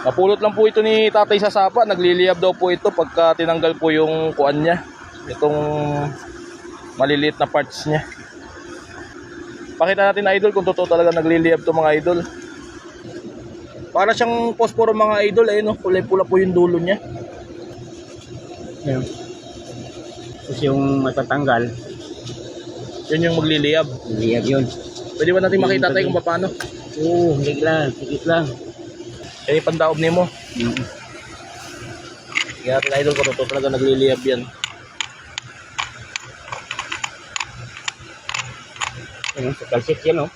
Napulot lang po ito ni tatay sa sapa. Nagliliyab daw po ito pagka tinanggal po yung kuan niya. Itong maliliit na parts niya. Pakita natin idol kung totoo talaga nagliliyab to mga idol. Para siyang posporo mga idol. Ayun no, kulay pula po yung dulo niya. Ayun. Tapos yung matatanggal, Yun yung magliliyab. liyab yun. Pwede ba natin makita tayo kung paano? Oo, hindi lang, sikit lang. Yan yung pandaob ni mo. Kaya natin idol kung totoo talaga nagliliyab yan. Ayun, sa kalsit yan, oh.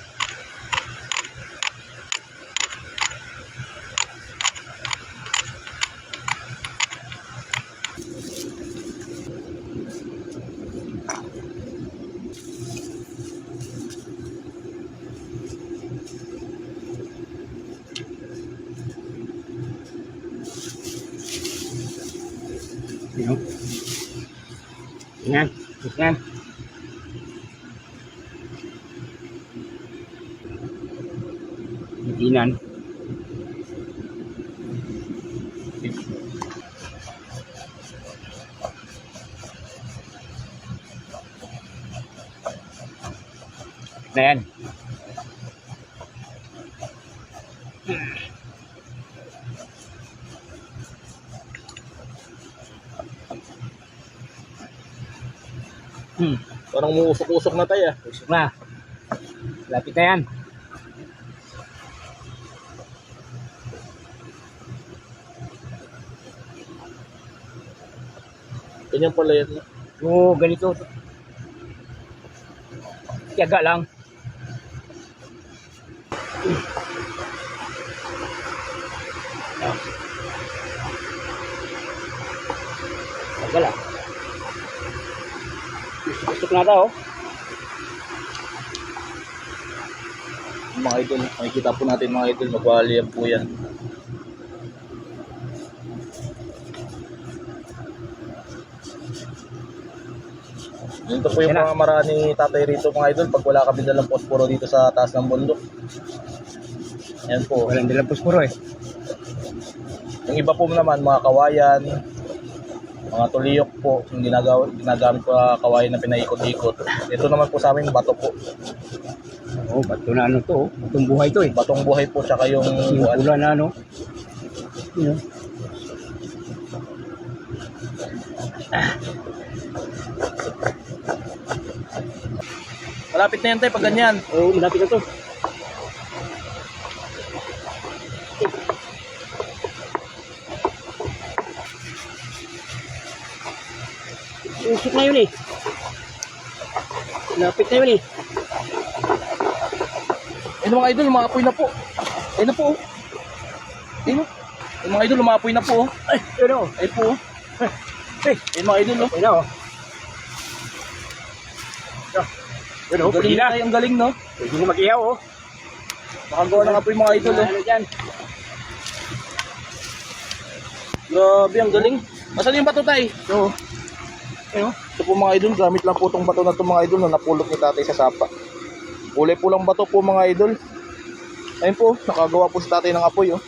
Ayun. Yan, yan. Dinan. Na yan. Parang umuusok-usok na tayo. Usok na. Lapit na yan. Ganyan pala yan. Oo, ganito. Tiyaga lang. Tiyaga lang. Usok na daw. Mga idol, makikita po natin mga idol, magwaliyab po yan. Dito po yung mga marani tatay rito mga idol pag wala kami dalang posporo dito sa taas ng bundok. Yan po. Walang dalang posporo eh. Yung iba po naman mga kawayan, mga tuliyok po, yung ginagamit po kawayan na pinaikot-ikot. Ito naman po sa amin bato po. Oo, bato na ano to. Batong buhay to eh. Batong buhay po tsaka yung Yung pula na ano. Yun. malapit na yan tayo pag ganyan. Oo, malapit na to. Usok na yun eh. Malapit na yun eh. Ayun mga idol, lumaapoy na po. Ayun na po. Ayun o. Ayun mga idol, lumaapoy na po. Ay, yun o. Ayun po. Ayun mga idol o. Ayun o. Yun o, pwede na. Ang galing no. Pwede na mag-ihaw o. Makagawa ng apoy mga idol o. Ano dyan? Grabe, ang galing. Masan yung bato tay? Oo. Ayun o. Ito po mga idol, gamit lang po itong bato na ito mga idol na napulot ni tatay sa sapa. Kulay pulang bato po mga idol. Ayun po, nakagawa po si tatay ng apoy oh.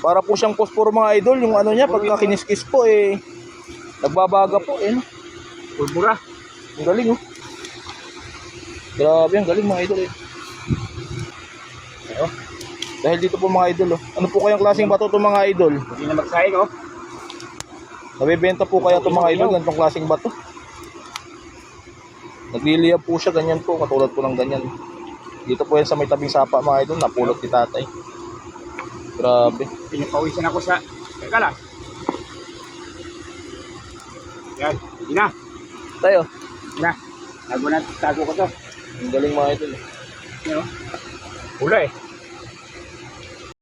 Para po siyang posporo mga idol, yung ano niya pagka kiniskis po eh nagbabaga po eh. Pulbura. Ang galing oh. Grabe, ang galing mga idol eh. Ayun. Dahil dito po mga idol oh. Ano po kayang klaseng bato to mga idol? Pwede na magsahin o. Nabibenta po kaya to mga idol ganitong klaseng bato? Nagliliyab po siya, ganyan po, katulad po ng ganyan. Dito po yan sa may tabing sapa mga idol, napulot ni tatay. Grabe. Pinapawisan ako sa... Teka lang. Yan, hindi na. Tayo, Na. Tago ko to. ang galing mga idol. Yan o. Pula eh.